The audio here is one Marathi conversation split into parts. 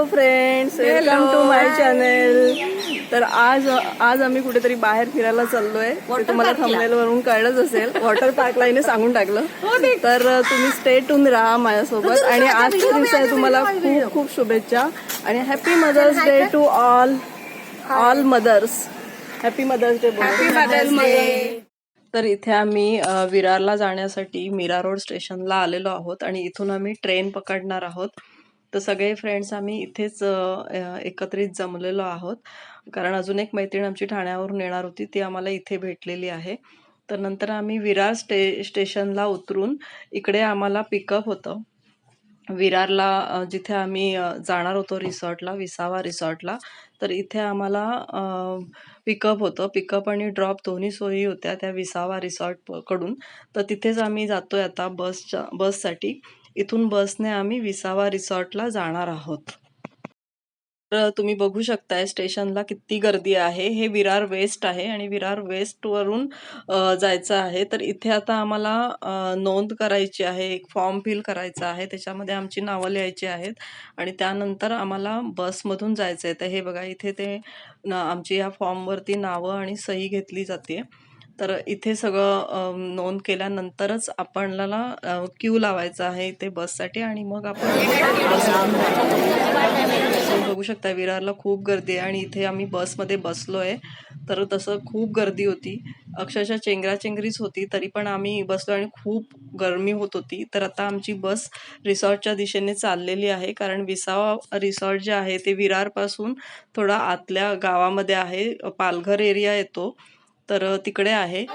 Hello friends, welcome to my channel. तर आज आम्ही कुठेतरी बाहेर फिरायला चाललोय. ते तुम्हाला थंबनेल वरून कळलंच असेल. वॉटर पार्कला हिने सांगून टाकलं. तर तुम्ही स्टे टून राहा माझ्यासोबत. आणि आजच्या दिवसात तुम्हाला खूप खूप शुभेच्छा आणि happy Mother's Day to all mothers. Happy Mother's Day. तर इथे आम्ही विरारला जाण्यासाठी मीरा रोड स्टेशनला आलेलो आहोत आणि इथून आम्ही ट्रेन पकडणार आहोत. तर सगळे फ्रेंड्स आम्ही इथेच एकत्रित जमलेलो आहोत, कारण अजून एक मैत्रीण आमची ठाण्यावरून येणार होती, ती आम्हाला इथे भेटलेली आहे. तर नंतर आम्ही विरार स्टेशनला उतरून इकडे आम्हाला पिकअप होतं विरारला, जिथे आम्ही जाणार होतो रिसॉर्टला, विसावा रिसॉर्टला. तर इथे आम्हाला पिकअप होतं. पिकअप आणि ड्रॉप दोन्ही सोयी होत्या त्या विसावा रिसॉर्ट कडून. तर तिथेच आम्ही जातोय आता बससाठी. इथून बसने आम्ही विसावा रिसॉर्टला जाणार आहोत. तर तुम्ही बघू शकताय स्टेशनला किती गर्दी आहे. हे विरार वेस्ट आहे आणि विरार वेस्ट वरून जायचं आहे. तर इथे आता आम्हाला नोंद करायची आहे, एक फॉर्म फिल करायचा आहे, त्याच्यामध्ये आमची नावं लिहायची आहेत आणि त्यानंतर आम्हाला बसमधून जायचं आहे. तर हे बघा, इथे ते आमची या फॉर्मवरती नावं आणि सही घेतली जाते. तर इथे सगळं नोंद केल्यानंतरच आपल्याला क्यू लावायचा आहे इथे बससाठी आणि मग आपण बसमधून बघू शकता विरारला खूप गर्दी आहे आणि इथे आम्ही बसमध्ये बसलोय. तर तसं खूप गर्दी होती, अक्षरशः चेंगराचेंगरीच होती, तरी पण आम्ही बसलो आणि खूप गरमी होत होती. तर आता आमची बस रिसॉर्टच्या दिशेने चाललेली आहे, कारण विसावा रिसॉर्ट जे आहे ते विरारपासून थोडा आतल्या गावामध्ये आहे, पालघर एरिया येतो, तर तिकडे आहे.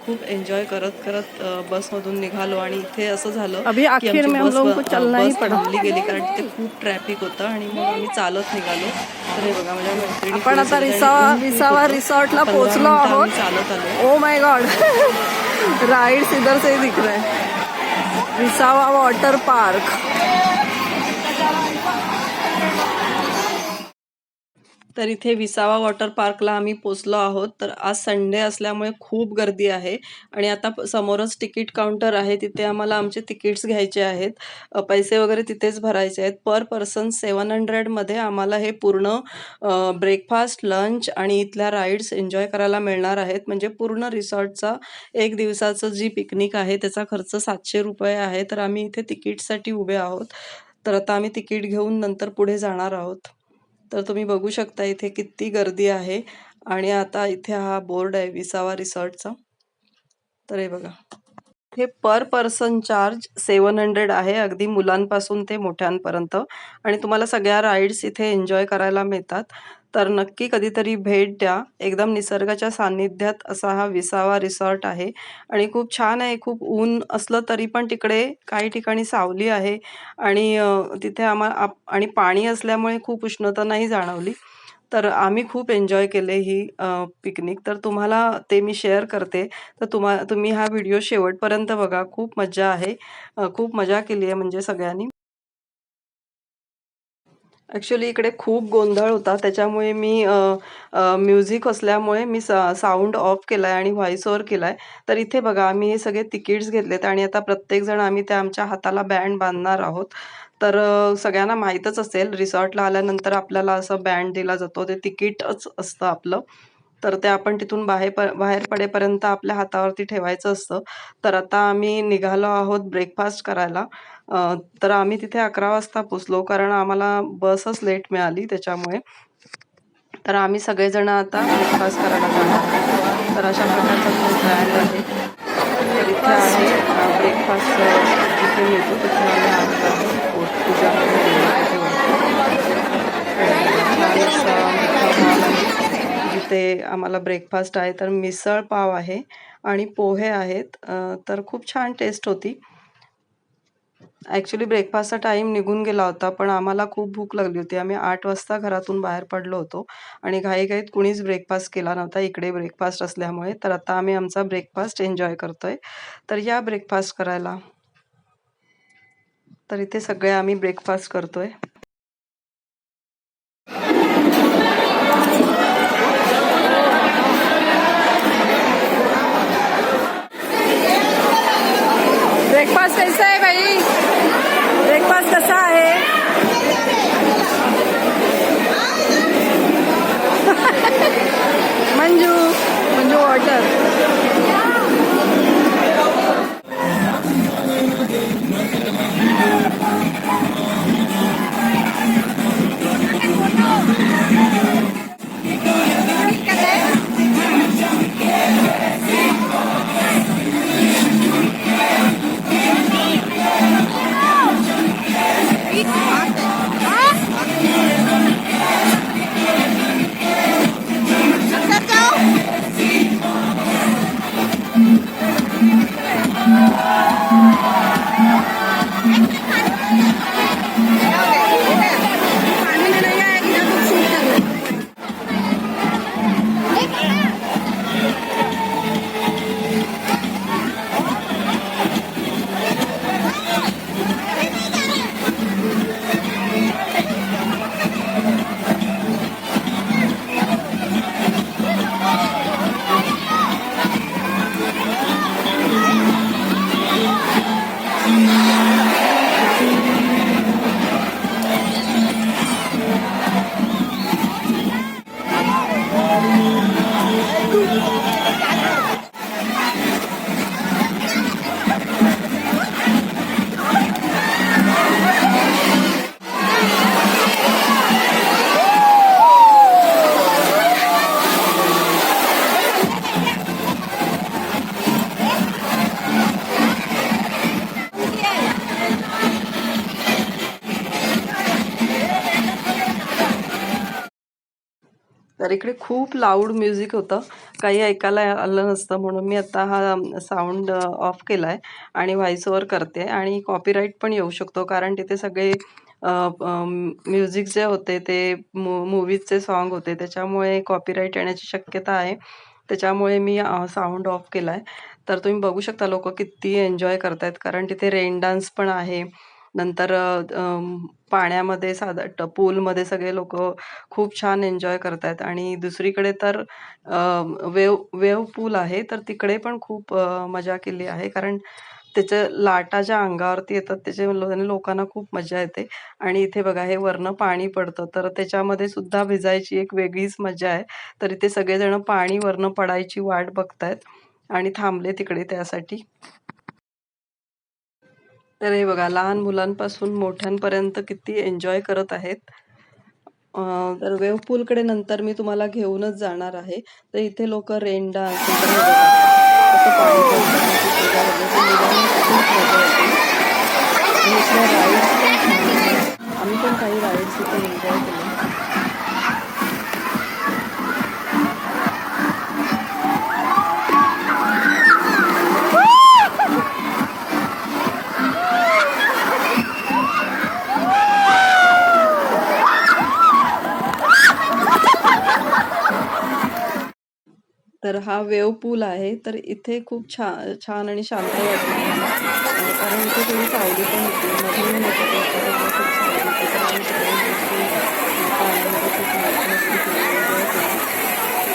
खूप एन्जॉय करत करत बसमधून निघालो आणि इथे असं झालं की आमची बस थांबली गेली, कारण तिथे खूप ट्रॅफिक होतं आणि मग आम्ही चालत निघालो. तर हे बघा, माझ्या मैत्रिणी आपण आता विसावा रिसॉर्टला पोहोचलो आहोत. चालत आलो. ओ माय गॉड, राइड्स इधर से दिख रहे हैं. विसावा वॉटर पार्क. तर इथे विसावा वॉटर पार्कला आम्ही पोचलो आहोत. तर आज संडे असल्यामुळे खूप गर्दी आहे आणि आता समोरच तिकीट काउंटर आहे, तिथे आम्हाला आमचे तिकीट्स घ्यायचे आहेत. पैसे वगैरे तिथेच भरायचे आहेत. पर पर्सन 700 मध्ये आम्हाला हे पूर्ण ब्रेकफास्ट, लंच आणि इथल्या राईड्स एन्जॉय करायला मिळणार आहेत. म्हणजे पूर्ण रिसॉर्टचा एक दिवसाचं जी पिकनिक आहे त्याचा खर्च 700 रुपये आहे. तर आम्ही इथे तिकीटसाठी उभे आहोत. तर आता आम्ही तिकीट घेऊन नंतर पुढे जाणार आहोत. तर तुम्ही बघू शकता इथे किती गर्दी आहे आणि आता इथे हा बोर्ड आहे विसावा रिसॉर्टचा. तर हे बघा, हे पर पर्सन चार्ज 700 आहे, अगदी मुलांपासून ते मोठ्यांपर्यंत, आणि तुम्हाला सगळ्या राईड्स इथे एन्जॉय करायला मिळतात. तर नक्की कधीतरी भेट द्या. एकदम निसर्गाच्या सान्निध्यात असा हा विसावा रिसॉर्ट आहे आणि खूप छान आहे. खूप ऊन असलं तरी पण तिकडे काही ठिकाणी सावली आहे आणि तिथे आणि पाणी असल्यामुळे खूप उष्णता नाही जाणवली. तर आम्ही खूप एन्जॉय केले ही पिकनिक. तर तुम्हाला ते मी शेअर करते. तर तुम्ही हा व्हिडिओ शेवटपर्यंत बघा. खूप मज्जा आहे. खूप मजा केली आहे म्हणजे सगळ्यांनी. ॲक्च्युली इकडे खूप गोंधळ होता, त्याच्यामुळे मी म्युझिक असल्यामुळे मी साऊंड ऑफ केलाय आणि व्हॉइस ओव्हर केलाय. तर इथे बघा, आम्ही हे सगळे तिकीट्स घेतलेत आणि आता प्रत्येकजण आम्ही त्या आमच्या हाताला बँड बांधणार आहोत. तर सगळ्यांना माहीतच असेल, रिसॉर्टला आल्यानंतर आपल्याला असं बँड दिला जातो, ते तिकीटच असतं आपलं. तर ते आपण तिथून बाहेर पडेपर्यंत आपल्या हातावरती ठेवायचं असतं. तर आता आम्ही निघालो आहोत ब्रेकफास्ट करायला. तर आम्ही तिथे 11 वाजता पोचलो, कारण आम्हाला बसच लेट मिळाली त्याच्यामुळे. तर आम्ही सगळेजण आता ब्रेकफास्ट करायला जाणार आहोत. तर अशा प्रकारचा तो प्लॅन आहे. तर इथे आहे ब्रेकफास्ट जिथे मिळतो तिथे आम्ही आलो आहोत. पोटपूजा जिथे आम्हाला ब्रेकफास्ट आहे. तर मिसळ पाव आहे आणि पोहे आहेत. तर खूप छान टेस्ट होती. ॲक्च्युली ब्रेकफास्टचा टाईम निघून गेला होता, पण आम्हाला खूप भूक लागली होती. आम्ही 8 वाजता घरातून बाहेर पडलो होतो आणि घाईघाईत कुणीच ब्रेकफास्ट केला नव्हता इकडे ब्रेकफास्ट असल्यामुळे. तर आता आम्ही आमचा ब्रेकफास्ट एन्जॉय करतोय. तर या ब्रेकफास्ट करायला. तर इथे सगळे आम्ही ब्रेकफास्ट करतोय. ब्रेकफास्ट कैसा आहे बाई? ब्रेकफास्ट कसा आहे? मंजू मंजू वॉटर. तर इकडे खूप लाऊड म्युझिक होतं, काही ऐकायला आलं नसतं, म्हणून मी आता हा साऊंड ऑफ केलाय आणि व्हॉइस ओव्हर करते. आणि कॉपीराईट पण येऊ शकतो, कारण तिथे सगळे म्युझिक जे होते ते मूवीजचे सॉन्ग होते, त्याच्यामुळे कॉपीराईट येण्याची शक्यता आहे. त्याच्यामुळे मी साऊंड ऑफ केलाय. तर तुम्ही बघू शकता लोक किती एन्जॉय करतायत, कारण तिथे रेन डान्स पण आहे. नंतर पाण्यामध्ये पूलमध्ये सगळे लोक खूप छान एन्जॉय करतायत. आणि दुसरीकडे तर वेव्ह पूल आहे, तर तिकडे पण खूप मजा केली आहे, कारण त्याच्या लाटा ज्या अंगावरती येतात त्याने लोकांना खूप मजा येते. आणि इथे बघा, हे वरनं पाणी पडतं, तर त्याच्यामध्ये सुद्धा भिजायची एक वेगळीच मजा आहे. तर इथे सगळेजण पाणी वरनं पडायची वाट बघतायत आणि थांबले तिकडे त्यासाठी. तर हे बघा, लहान मुलांपासून मोठ्यांपर्यंत किती एन्जॉय करत आहेत. तर वेव्ह पूलकडे नंतर मी तुम्हाला घेऊनच जाणार आहे. तर इथे लोक रेन डान्स, कसं पाणी पडतं तिथे मुलांना खूप मजा येते. आणि इथल्या राईड्स पण छान आहेत. आम्ही पण काही राईड्स इथे एन्जॉय केले. तर हा वेव्ह पूल आहे. तर इथे खूप छान आणि शांत वाटलं मला, कारण इथे थोडी सावली पण होती. मध्ये ऊन होतं, त्याच्यामुळे खूप सावली होती. तर आम्ही सगळ्यांनी पाण्यामध्ये खूप मस्ती केली, एन्जॉय केली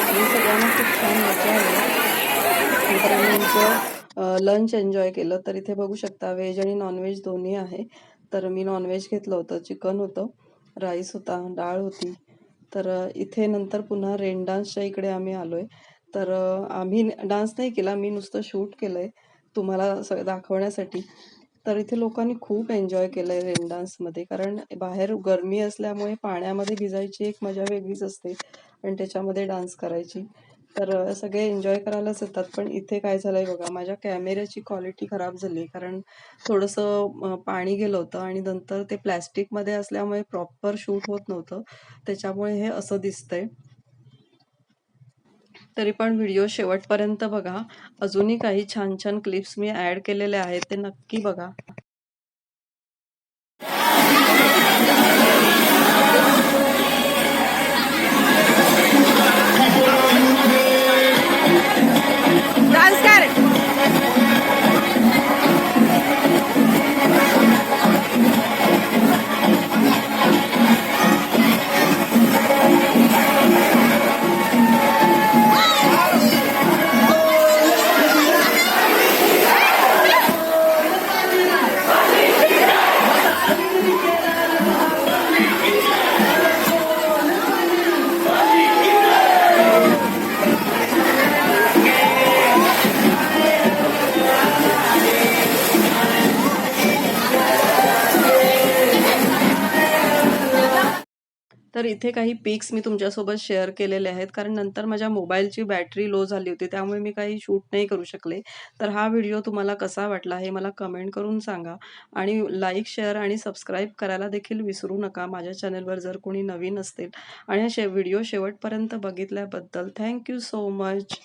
आणि सगळ्यांना खूप छान मजा आली. नंतर आम्ही आमचं लंच एन्जॉय केलं. तर इथे बघू शकता, व्हेज आणि नॉनव्हेज दोन्ही आहे. तर मी नॉनव्हेज घेतलं होतं, चिकन होतं, राईस होता, डाळ होती. तर इथे नंतर पुन्हा रेन डान्सच्या इकडे आम्ही आलोय. तर आम्ही डान्स नाही केला, मी नुसतं शूट केलंय तुम्हाला दाखवण्यासाठी. तर इथे लोकांनी खूप एन्जॉय केलंय रेन डान्समध्ये, कारण बाहेर गरमी असल्यामुळे पाण्यामध्ये भिजायची एक मजा वेगळीच असते आणि त्याच्यामध्ये डान्स करायची. तर सगळे एन्जॉय करायलाच येतात. पण इथे काय झालंय बघा, माझ्या कॅमेऱ्याची क्वालिटी खराब झाली, कारण थोडंसं पाणी गेलं होतं आणि नंतर ते प्लॅस्टिकमध्ये असल्यामुळे प्रॉपर शूट होत नव्हतं, त्याच्यामुळे हे असं दिसतंय. तरी पण व्हिडिओ शेवटपर्यंत बघा, अजूनही काही छान छान क्लिप्स मी ऍड केलेले आहेत, ते नक्की बघा. डान्स कर. तर इथे काही पिक्स मी तुमच्यासोबत शेअर केलेले आहेत, कारण नंतर माझ्या मोबाईलची बॅटरी लो झाली होती, त्यामुळे मी काही शूट नाही करू शकले. तर हा व्हिडिओ तुम्हाला कसा वाटला हे मला कमेंट करून सांगा आणि लाईक, शेअर आणि सबस्क्राईब करायला देखील विसरू नका माझ्या चॅनलवर जर कोणी नवीन असतील. आणि हा व्हिडिओ शेवटपर्यंत बघितल्याबद्दल थँक यू सो मच.